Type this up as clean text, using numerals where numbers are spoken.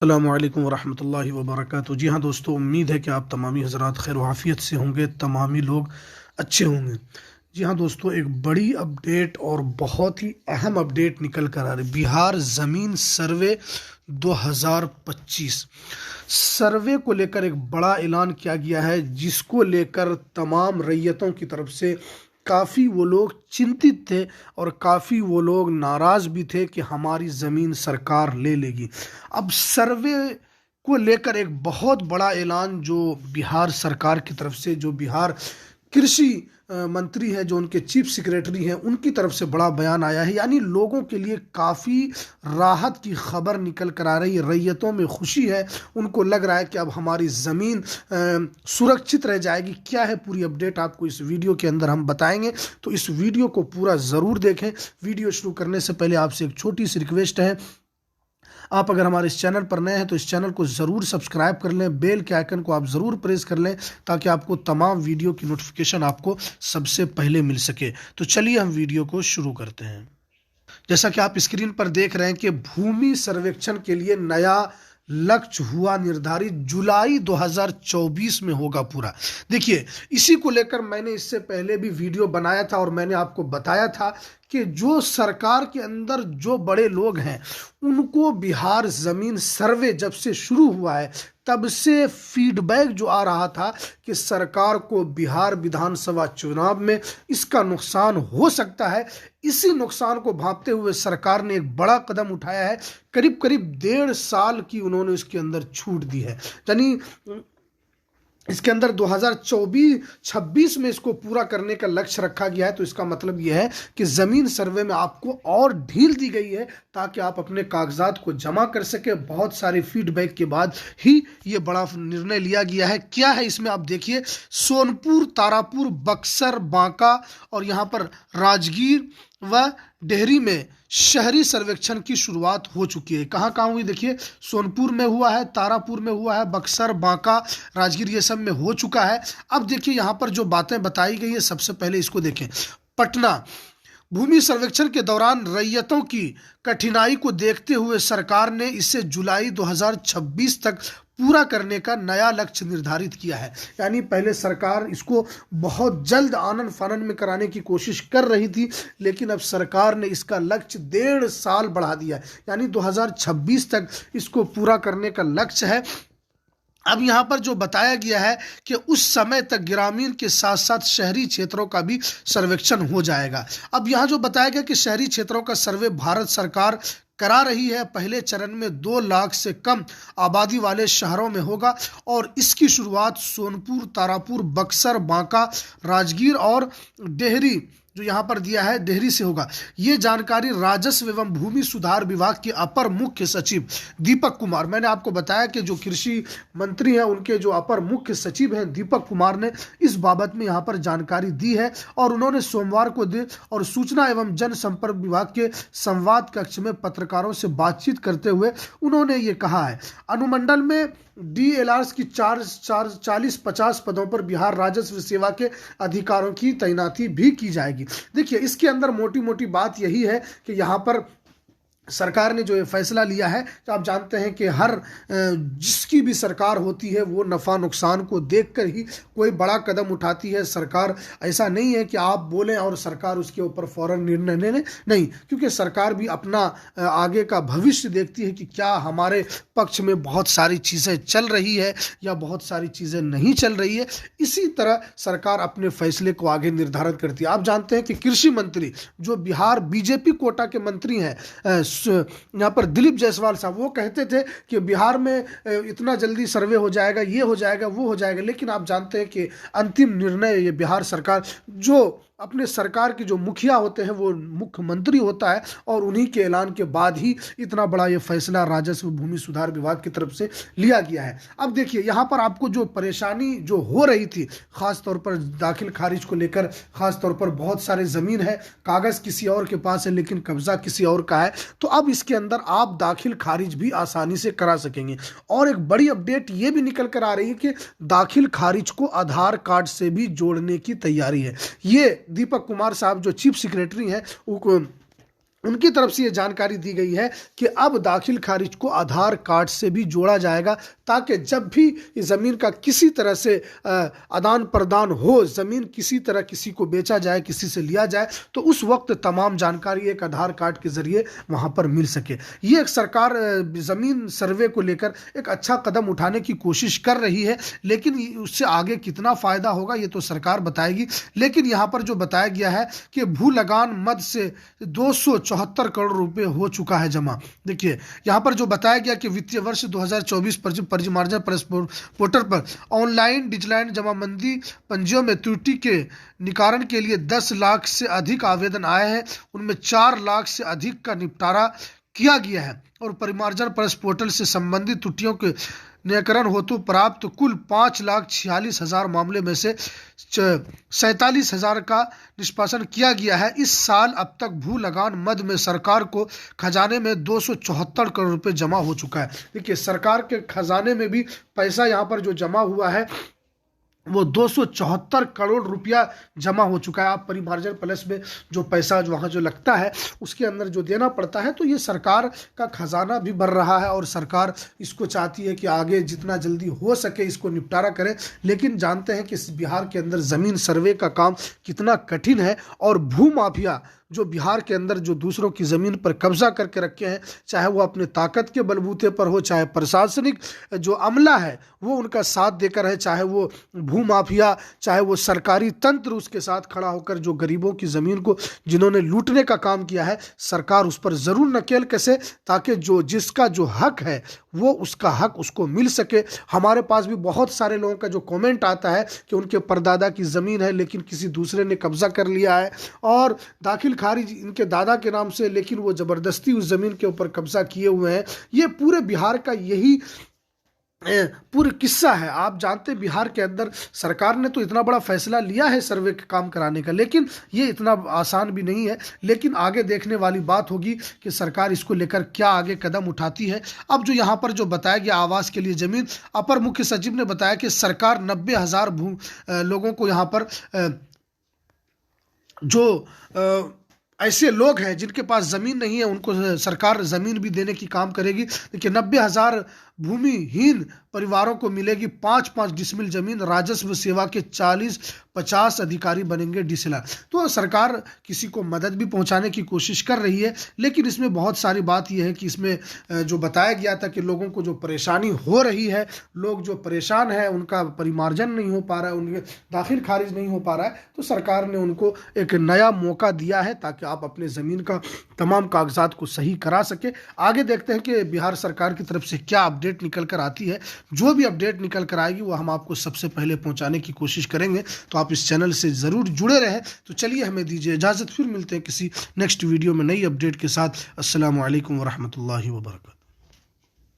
अस्सलामुअलैकुम वरहमतुल्लाहि वबरकातुहू। जी हाँ दोस्तों, उम्मीद है कि आप तमामी हज़रात खैर वाफ़ियत से होंगे, तमामी लोग अच्छे होंगे। जी हाँ दोस्तों, एक बड़ी अपडेट और बहुत ही अहम अपडेट निकल कर आ रही। बिहार ज़मीन सर्वे 2025 सर्वे को लेकर एक बड़ा ऐलान किया गया है, जिसको लेकर तमाम रैयतों की तरफ से काफ़ी वो लोग चिंतित थे और काफ़ी वो लोग नाराज़ भी थे कि हमारी ज़मीन सरकार ले लेगी। अब सर्वे को लेकर एक बहुत बड़ा ऐलान जो बिहार सरकार की तरफ से, जो बिहार कृषि मंत्री है, जो उनके चीफ सेक्रेटरी हैं, उनकी तरफ से बड़ा बयान आया है। यानी लोगों के लिए काफ़ी राहत की खबर निकल कर आ रही है। रैयतों में खुशी है, उनको लग रहा है कि अब हमारी ज़मीन सुरक्षित रह जाएगी। क्या है पूरी अपडेट, आपको इस वीडियो के अंदर हम बताएंगे, तो इस वीडियो को पूरा ज़रूर देखें। वीडियो शुरू करने से पहले आपसे एक छोटी सी रिक्वेस्ट है, आप अगर हमारे इस चैनल पर नए हैं तो इस चैनल को ज़रूर सब्सक्राइब कर लें, बेल के आइकन को आप ज़रूर प्रेस कर लें, ताकि आपको तमाम वीडियो की नोटिफिकेशन आपको सबसे पहले मिल सके। तो चलिए हम वीडियो को शुरू करते हैं। जैसा कि आप स्क्रीन पर देख रहे हैं कि भूमि सर्वेक्षण के लिए नया लक्ष्य हुआ निर्धारित, जुलाई 2024 में होगा पूरा। देखिए, इसी को लेकर मैंने इससे पहले भी वीडियो बनाया था और मैंने आपको बताया था कि जो सरकार के अंदर जो बड़े लोग हैं, उनको बिहार ज़मीन सर्वे जब से शुरू हुआ है तब से फीडबैक जो आ रहा था कि सरकार को बिहार विधानसभा चुनाव में इसका नुकसान हो सकता है। इसी नुकसान को भांपते हुए सरकार ने एक बड़ा कदम उठाया है। करीब करीब 1.5 साल की उन्होंने इसके अंदर छूट दी है। यानी इसके अंदर 2024-26 में इसको पूरा करने का लक्ष्य रखा गया है। तो इसका मतलब यह है कि ज़मीन सर्वे में आपको और ढील दी गई है, ताकि आप अपने कागजात को जमा कर सके। बहुत सारे फीडबैक के बाद ही ये बड़ा निर्णय लिया गया है। क्या है इसमें, आप देखिए, सोनपुर, तारापुर, बक्सर, बांका और यहाँ पर राजगीर व डेहरी में शहरी सर्वेक्षण की शुरुआत हो चुकी है। कहाँ कहाँ हुई देखिए, सोनपुर में हुआ है, तारापुर में हुआ है, बक्सर, बांका, राजगीर, ये सब में हो चुका है। अब देखिए यहाँ पर जो बातें बताई गई है, सबसे पहले इसको देखें। पटना, भूमि सर्वेक्षण के दौरान रैयतों की कठिनाई को देखते हुए सरकार ने इसे जुलाई 2026 तक पूरा करने का नया लक्ष्य निर्धारित किया है। यानी पहले सरकार इसको बहुत जल्द आनन फानन में कराने की कोशिश कर रही थी, लेकिन अब सरकार ने इसका लक्ष्य 1.5 साल बढ़ा दिया है। यानी 2026 तक इसको पूरा करने का लक्ष्य है। अब यहाँ पर जो बताया गया है कि उस समय तक ग्रामीण के साथ साथ शहरी क्षेत्रों का भी सर्वेक्षण हो जाएगा। अब यहाँ जो बताया गया कि शहरी क्षेत्रों का सर्वे भारत सरकार करा रही है। पहले चरण में 2 लाख से कम आबादी वाले शहरों में होगा और इसकी शुरुआत सोनपुर, तारापुर, बक्सर, बांका, राजगीर और डेहरी, जो यहाँ पर दिया है, डेहरी से होगा। ये जानकारी राजस्व एवं भूमि सुधार विभाग के अपर मुख्य सचिव दीपक कुमार, मैंने आपको बताया कि जो कृषि मंत्री हैं, उनके जो अपर मुख्य सचिव हैं दीपक कुमार ने इस बाबत में यहाँ पर जानकारी दी है। और उन्होंने सोमवार को दी और सूचना एवं जनसंपर्क विभाग के संवाद कक्ष में पत्रकारों से बातचीत करते हुए उन्होंने ये कहा है, अनुमंडल में DLRs की 40-50 पदों पर बिहार राजस्व सेवा के अधिकारों की तैनाती भी की जाएगी। देखिए, इसके अंदर मोटी मोटी बात यही है कि यहाँ पर सरकार ने जो ये फैसला लिया है, तो आप जानते हैं कि हर जिसकी भी सरकार होती है वो नफ़ा नुकसान को देखकर ही कोई बड़ा कदम उठाती है। सरकार ऐसा नहीं है कि आप बोलें और सरकार उसके ऊपर फौरन निर्णय लेने, नहीं, क्योंकि सरकार भी अपना आगे का भविष्य देखती है कि क्या हमारे पक्ष में बहुत सारी चीज़ें चल रही है या बहुत सारी चीज़ें नहीं चल रही है। इसी तरह सरकार अपने फैसले को आगे निर्धारित करती है। आप जानते हैं कि कृषि मंत्री जो बिहार बीजेपी कोटा के मंत्री हैं, यहाँ पर दिलीप जायसवाल साहब, वो कहते थे कि बिहार में इतना जल्दी सर्वे हो जाएगा, ये हो जाएगा, वो हो जाएगा। लेकिन आप जानते हैं कि अंतिम निर्णय ये बिहार सरकार, जो अपने सरकार के जो मुखिया होते हैं वो मुख्यमंत्री होता है, और उन्हीं के ऐलान के बाद ही इतना बड़ा ये फैसला राजस्व भूमि सुधार विभाग की तरफ से लिया गया है। अब देखिए, यहाँ पर आपको जो परेशानी जो हो रही थी, ख़ास तौर पर दाखिल खारिज को लेकर, ख़ास तौर पर बहुत सारे ज़मीन है, कागज़ किसी और के पास है लेकिन कब्ज़ा किसी और का है, तो अब इसके अंदर आप दाखिल खारिज भी आसानी से करा सकेंगे। और एक बड़ी अपडेट ये भी निकल कर आ रही है कि दाखिल खारिज को आधार कार्ड से भी जोड़ने की तैयारी है। ये दीपक कुमार साहब जो चीफ सेक्रेटरी हैं, उनकी तरफ से ये जानकारी दी गई है कि अब दाखिल खारिज को आधार कार्ड से भी जोड़ा जाएगा, ताकि जब भी इस ज़मीन का किसी तरह से आदान प्रदान हो, ज़मीन किसी तरह किसी को बेचा जाए, किसी से लिया जाए, तो उस वक्त तमाम जानकारी एक आधार कार्ड के ज़रिए वहाँ पर मिल सके। ये एक सरकार ज़मीन सर्वे को लेकर एक अच्छा कदम उठाने की कोशिश कर रही है, लेकिन उससे आगे कितना फ़ायदा होगा ये तो सरकार बताएगी। लेकिन यहाँ पर जो बताया गया है कि भू लगान मद से 274 करोड़ रुपए हो चुका है जमा। देखिए यहाँ पर जो बताया गया कि वित्तीय वर्ष 2024 परिमार्जन पोर्टल पर ऑनलाइन डिजिटल जमाबंदी पंजियों में त्रुटि के निवारण के लिए 10 लाख से अधिक आवेदन आए हैं, उनमें 4 लाख से अधिक का निपटारा किया गया है और परिमार्जन पोर्टल से संबंधित त्रुटियों के निराकरण हेतु प्राप्त कुल 5,46,000 मामले में से 47,000 का निष्पादन किया गया है। इस साल अब तक भू लगान मद में सरकार को खजाने में 274 करोड़ रुपए जमा हो चुका है। देखिए सरकार के खजाने में भी पैसा यहाँ पर जो जमा हुआ है वो 274 करोड़ रुपया जमा हो चुका है। आप परिमार्जन प्लस में जो पैसा जो वहाँ जो लगता है उसके अंदर जो देना पड़ता है, तो ये सरकार का खजाना भी भर रहा है और सरकार इसको चाहती है कि आगे जितना जल्दी हो सके इसको निपटारा करें। लेकिन जानते हैं कि बिहार के अंदर ज़मीन सर्वे का काम कितना कठिन है और भू माफिया जो बिहार के अंदर जो दूसरों की ज़मीन पर कब्जा करके रखे हैं, चाहे वो अपने ताकत के बलबूते पर हो, चाहे प्रशासनिक जो अमला है वो उनका साथ देकर है, चाहे वो भू माफिया, चाहे वो सरकारी तंत्र उसके साथ खड़ा होकर जो गरीबों की ज़मीन को जिन्होंने लूटने का काम किया है, सरकार उस पर ज़रूर नकेल कसे ताकि जो जिसका जो हक है वो उसका हक उसको मिल सके। हमारे पास भी बहुत सारे लोगों का जो कमेंट आता है कि उनके परदादा की ज़मीन है लेकिन किसी दूसरे ने कब्जा कर लिया है और दाखिल खारिज इनके दादा के नाम से, लेकिन वो ज़बरदस्ती उस ज़मीन के ऊपर कब्जा किए हुए हैं। ये पूरे बिहार का यही पूरा किस्सा है। आप जानते हैं बिहार के अंदर सरकार ने तो इतना बड़ा फैसला लिया है सर्वे का काम कराने का, लेकिन ये इतना आसान भी नहीं है। लेकिन आगे देखने वाली बात होगी कि सरकार इसको लेकर क्या आगे कदम उठाती है। अब जो यहाँ पर जो बताया गया आवास के लिए ज़मीन, अपर मुख्य सचिव ने बताया कि सरकार 90,000 लोगों को यहाँ पर जो ऐसे लोग हैं जिनके पास ज़मीन नहीं है उनको सरकार ज़मीन भी देने की काम करेगी। देखिए 90,000 भूमिहीन परिवारों को मिलेगी 5-5 डिसमिल जमीन। राजस्व सेवा के 40-50 अधिकारी बनेंगे डीसीएलआर। तो सरकार किसी को मदद भी पहुंचाने की कोशिश कर रही है, लेकिन इसमें बहुत सारी बात यह है कि इसमें जो बताया गया था कि लोगों को जो परेशानी हो रही है, लोग जो परेशान है, उनका परिमार्जन नहीं हो पा रहा है, उनके दाखिल खारिज नहीं हो पा रहा है, तो सरकार ने उनको एक नया मौका दिया है ताकि आप अपने ज़मीन का तमाम कागजात को सही करा सके। आगे देखते हैं कि बिहार सरकार की तरफ से क्या अपडेट निकल कर आती है। जो भी अपडेट निकल कर आएगी वो हम आपको सबसे पहले पहुंचाने की कोशिश करेंगे, तो आप इस चैनल से ज़रूर जुड़े रहें। तो चलिए हमें दीजिए इजाज़त, फिर मिलते हैं किसी नेक्स्ट वीडियो में नई अपडेट के साथ। अस्सलामु अलैकुम वरहमतुल्लाहि वबरकातुहू।